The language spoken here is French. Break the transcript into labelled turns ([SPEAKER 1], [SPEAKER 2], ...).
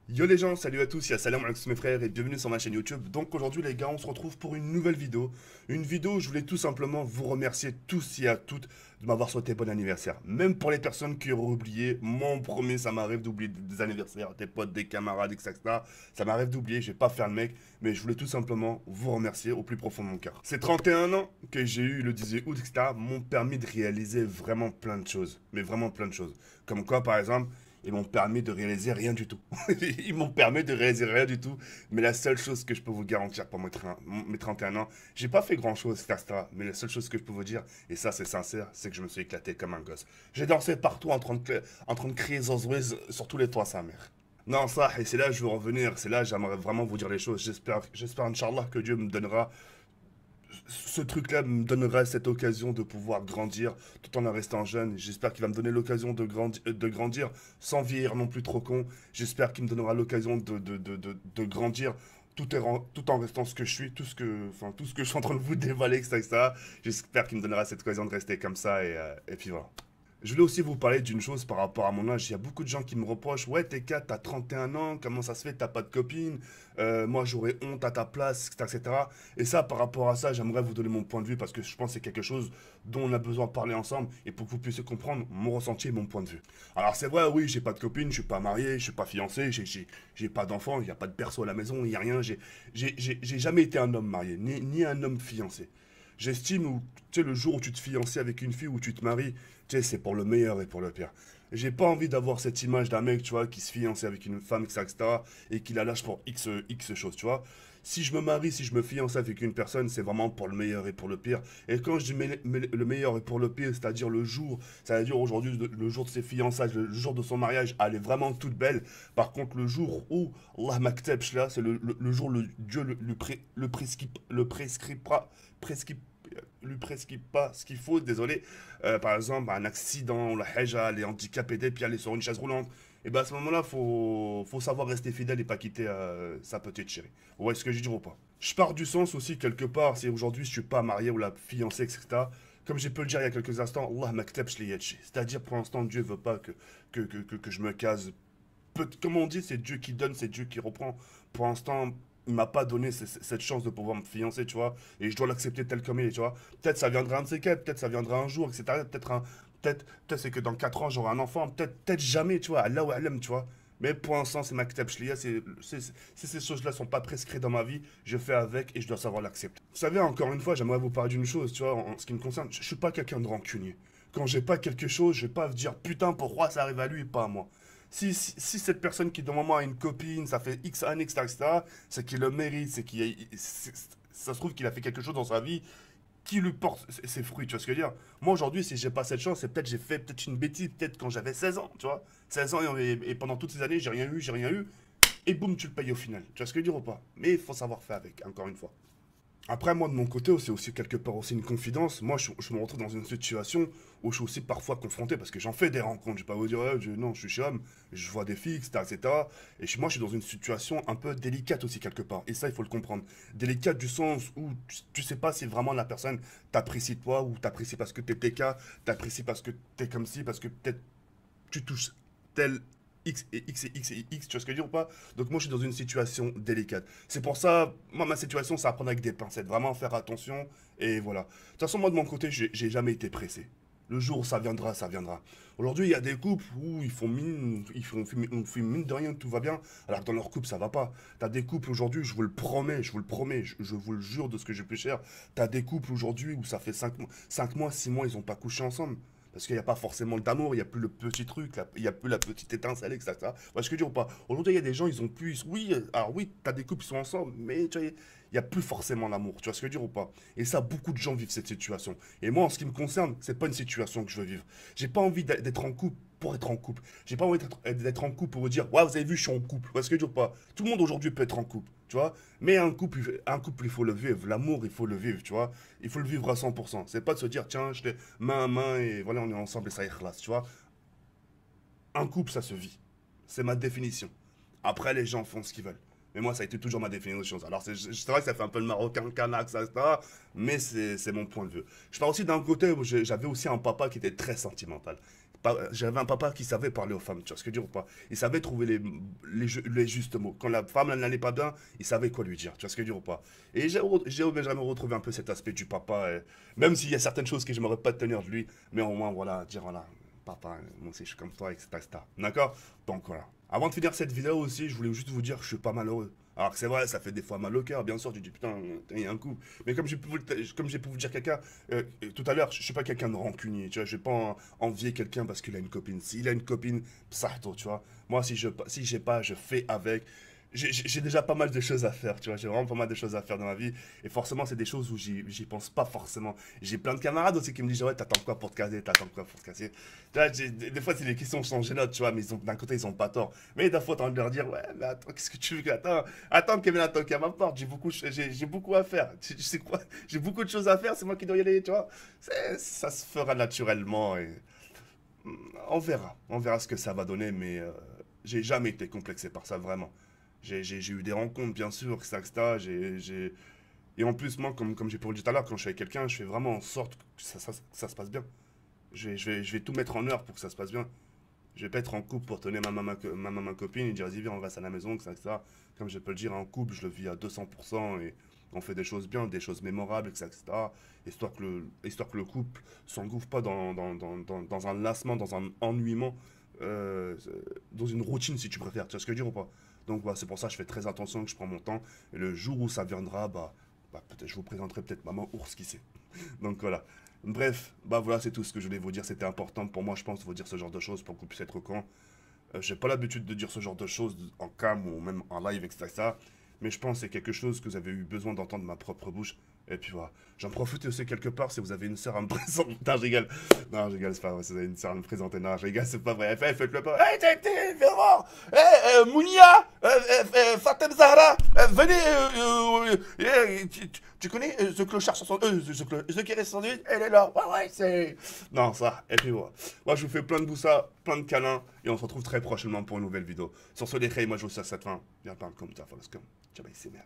[SPEAKER 1] Yo les gens, salut à tous, salam alaikum mes frères et bienvenue sur ma chaîne YouTube. Donc aujourd'hui les gars, on se retrouve pour une nouvelle vidéo. Une vidéo où je voulais tout simplement vous remercier tous et à toutes de m'avoir souhaité bon anniversaire. Même pour les personnes qui auraient oublié, mon premier, ça m'arrive d'oublier des anniversaires, des potes, des camarades, etc. Ça m'arrive d'oublier, je vais pas faire le mec, mais je voulais tout simplement vous remercier au plus profond de mon cœur. Ces 31 ans que j'ai eu le 18 août, etc. m'ont permis de réaliser vraiment plein de choses. Mais vraiment plein de choses. Comme quoi par exemple, ils m'ont permis de réaliser rien du tout. Ils m'ont permis de réaliser rien du tout. Mais la seule chose que je peux vous garantir pour mes 31 ans, j'ai pas fait grand chose, etc. Mais la seule chose que je peux vous dire, et ça c'est sincère, c'est que je me suis éclaté comme un gosse. J'ai dansé partout en train de crier Zozouez sur tous les toits sa mère. Non, ça, et c'est là que je veux revenir, c'est là que j'aimerais vraiment vous dire les choses. J'espère, Inch'Allah, que Dieu me donnera ce truc-là me donnera cette occasion de pouvoir grandir tout en restant jeune. J'espère qu'il va me donner l'occasion de grandir sans vieillir non plus trop con. J'espère qu'il me donnera l'occasion de grandir tout en restant ce que je suis, tout ce que je suis en train de vous dévaler, etc. J'espère qu'il me donnera cette occasion de rester comme ça et puis voilà. Je voulais aussi vous parler d'une chose par rapport à mon âge. Il y a beaucoup de gens qui me reprochent, ouais, t'es 4, t'as 31 ans, comment ça se fait, t'as pas de copine, moi j'aurais honte à ta place, etc., etc. Et ça, par rapport à ça, j'aimerais vous donner mon point de vue parce que je pense que c'est quelque chose dont on a besoin de parler ensemble et pour que vous puissiez comprendre mon ressenti et mon point de vue. Alors c'est vrai, oui, j'ai pas de copine, je suis pas marié, je suis pas fiancé, j'ai pas d'enfant, il n'y a pas de perso à la maison, il n'y a rien, j'ai jamais été un homme marié, ni un homme fiancé. J'estime où, tu sais, le jour où tu te fiances avec une fille, où tu te maries, tu sais, c'est pour le meilleur et pour le pire. J'ai pas envie d'avoir cette image d'un mec, tu vois, qui se fiance avec une femme, etc., et qui la lâche pour X choses, tu vois. Si je me marie, si je me fiance avec une personne, c'est vraiment pour le meilleur et pour le pire. Et quand je dis le meilleur et pour le pire, c'est-à-dire le jour, c'est-à-dire aujourd'hui, le jour de ses fiançailles, le jour de son mariage, elle est vraiment toute belle. Par contre, le jour où Allah m'accepte là, c'est le jour où Dieu le prescripra, prescri- lui prescrit pas ce qu'il faut, désolé, par exemple, un accident, la haja, elle est handicapée, puis elle est sur une chaise roulante, et ben à ce moment-là, faut savoir rester fidèle et pas quitter sa petite chérie. Vous voyez ce que je dis ou pas? Je pars du sens aussi, quelque part, si aujourd'hui je suis pas marié ou la fiancée, etc., comme j'ai pu le dire il y a quelques instants, Allah m'aktab shliyatchi. C'est-à-dire, pour l'instant, Dieu veut pas que je me case. Comme on dit, c'est Dieu qui donne, c'est Dieu qui reprend. Pour l'instant, il m'a pas donné cette chance de pouvoir me fiancer, tu vois. Et je dois l'accepter tel comme il est, tu vois. Peut-être ça viendra un de ces quatre, peut-être ça viendra un jour, etc. Peut-être c'est que dans 4 ans j'aurai un enfant, peut-être jamais, tu vois. Allah ou alam, tu vois. Mais pour l'instant, c'est ma kitab shliya, si ces choses-là sont pas prescrites dans ma vie, je fais avec et je dois savoir l'accepter. Vous savez, encore une fois, j'aimerais vous parler d'une chose, tu vois, en ce qui me concerne. Je suis pas quelqu'un de rancunier. Quand j'ai pas quelque chose, je vais pas dire putain pourquoi ça arrive à lui et pas à moi. Si cette personne qui devant moi a une copine, ça fait X années, etc., c'est qu'il le mérite, ça se trouve qu'il a fait quelque chose dans sa vie qui lui porte ses fruits, tu vois ce que je veux dire. Moi aujourd'hui, si j'ai pas cette chance, c'est peut-être j'ai fait peut-être une bêtise, peut-être quand j'avais 16 ans, tu vois. 16 ans et pendant toutes ces années, j'ai rien eu, et boum, tu le payes au final. Tu vois ce que je veux dire ou pas? Mais il faut savoir faire avec, encore une fois. Après, moi, de mon côté, c'est aussi quelque part aussi une confidence. Moi, je me retrouve dans une situation où je suis aussi parfois confronté, parce que j'en fais des rencontres. Je vais pas vous dire, non, je suis chez homme, je vois des filles, etc., etc. Moi, je suis dans une situation un peu délicate aussi, quelque part. Et ça, il faut le comprendre. Délicate du sens où tu sais pas si vraiment la personne t'apprécie toi, ou t'apprécie parce que t'es TK, t'apprécie parce que t'es comme ci, parce que peut-être tu touches tel X et X et X et X, tu vois ce que je veux dire ou pas? Donc moi je suis dans une situation délicate. C'est pour ça, moi ma situation c'est à prendre avec des pincettes, vraiment faire attention et voilà. De toute façon moi de mon côté j'ai jamais été pressé. Le jour où ça viendra, ça viendra. Aujourd'hui il y a des couples où on fait mine de rien, tout va bien, alors que dans leur couple ça va pas. T'as des couples aujourd'hui, je vous le promets, je vous le jure de ce que j'ai plus cher. T'as des couples aujourd'hui où ça fait 5 mois, 6 mois ils ont pas couché ensemble. Parce qu'il n'y a pas forcément d'amour, il n'y a plus le petit truc, il n'y a plus la petite étincelle, etc. Moi, ce que je dis ou pas. Aujourd'hui, il y a des gens, ils ont plus. Oui, alors oui, tu as des couples qui sont ensemble, mais tu vois, il n'y a plus forcément l'amour. Tu vois ce que je veux dire ou pas? Et ça, beaucoup de gens vivent cette situation. Et moi, en ce qui me concerne, c'est pas une situation que je veux vivre. J'ai pas envie d'être en couple pour être en couple. J'ai pas envie d'être en couple pour vous dire, ouais, vous avez vu, je suis en couple. Parce que je veux dire pas. Tout le monde aujourd'hui peut être en couple, tu vois. Mais un couple, il faut le vivre. L'amour, il faut le vivre, tu vois. Il faut le vivre à 100%. C'est pas de se dire, tiens, je t'ai main à main et voilà, on est ensemble et ça y est, tu vois. Un couple, ça se vit. C'est ma définition. Après, les gens font ce qu'ils veulent. Mais moi, ça a été toujours ma définition. Alors, c'est vrai que ça fait un peu le marocain, canaque, ça, etc. Mais c'est mon point de vue. Je parle aussi d'un côté où j'avais aussi un papa qui était très sentimental. J'avais un papa qui savait parler aux femmes, tu vois ce que je veux dire ou pas? Il savait trouver les justes mots. Quand la femme elle n'allait pas bien, il savait quoi lui dire, tu vois ce que je veux dire ou pas? Et j'ai jamais retrouvé un peu cet aspect du papa, même s'il y a certaines choses que je n'aimerais pas tenir de lui, mais au moins, voilà, dire, voilà, papa, moi aussi je suis comme toi, etc. etc. D'accord? Donc voilà. Avant de finir cette vidéo aussi, je voulais juste vous dire que je suis pas malheureux. Alors que c'est vrai, ça fait des fois mal au cœur, bien sûr, tu dis putain, il y a un coup. Mais comme j'ai pu vous dire quelqu'un, tout à l'heure, je suis pas quelqu'un de rancunier, tu vois, je vais pas envier quelqu'un parce qu'il a une copine. S'il a une copine, ça, tu vois. Moi, si j'ai pas, je fais avec. J'ai déjà pas mal de choses à faire, tu vois, j'ai vraiment pas mal de choses à faire dans ma vie, et forcément, c'est des choses où j'y pense pas forcément. J'ai plein de camarades aussi qui me disent, ouais, t'attends quoi pour te caser, t'attends quoi pour te caser. Tu vois, des fois, c'est des questions sont gênantes, tu vois, mais d'un côté, ils ont pas tort. Mais des fois, t'as envie de leur dire, ouais, mais attends, qu'est-ce que tu veux, attends, Kevin, attends, qu'à ma porte, j'ai beaucoup à faire. Tu sais quoi, j'ai beaucoup de choses à faire, c'est moi qui dois y aller, tu vois. Ça se fera naturellement, et on verra ce que ça va donner, mais j'ai jamais été complexé par ça, vraiment. J'ai eu des rencontres, bien sûr, etc. etc. Et en plus, moi, comme j'ai pu le dire tout à l'heure, quand je suis avec quelqu'un, je fais vraiment en sorte que ça se passe bien. Je vais tout mettre en œuvre pour que ça se passe bien. Je vais pas être en couple pour tenir ma maman copine et dire, vas-y, viens, on reste à la maison, etc. etc. Comme je peux le dire, en couple, je le vis à 200% et on fait des choses bien, des choses mémorables, etc. etc. Histoire que le couple s'engouffre pas dans un lassement, dans un ennuiement, euh, dans une routine, si tu préfères. Tu vois ce que je veux dire ou pas? Donc, voilà, c'est pour ça que je fais très attention, que je prends mon temps. Et le jour où ça viendra, peut-être je vous présenterai peut-être maman ours, qui sait. Donc, voilà. Bref, voilà, c'est tout ce que je voulais vous dire. C'était important pour moi, je pense, de vous dire ce genre de choses pour que vous puissiez être au courant. J'ai pas l'habitude de dire ce genre de choses en cam ou même en live, etc. Mais je pense que c'est quelque chose que vous avez eu besoin d'entendre de ma propre bouche. Et puis voilà. J'en profite aussi quelque part si vous avez une sœur à me présenter. Non, je rigole. Non, je rigole, c'est pas vrai. Si vous avez une sœur à me présenter, non, je rigole, c'est pas vrai. Faites-le pas. Hey, viens voir. Hey, Mounia, Fatem Zahra, venez. Tu connais The Clochard 62, The Kéré 68, elle est là. Ouais, ouais, c'est. Non, ça. Et puis voilà. Moi, je vous fais plein de boussas, plein de câlins. Et on se retrouve très prochainement pour une nouvelle vidéo. Sur ce, les moi, je vous souhaite cette fin. Viens pas comme ça, comme. Ciao, bye, c'est merde.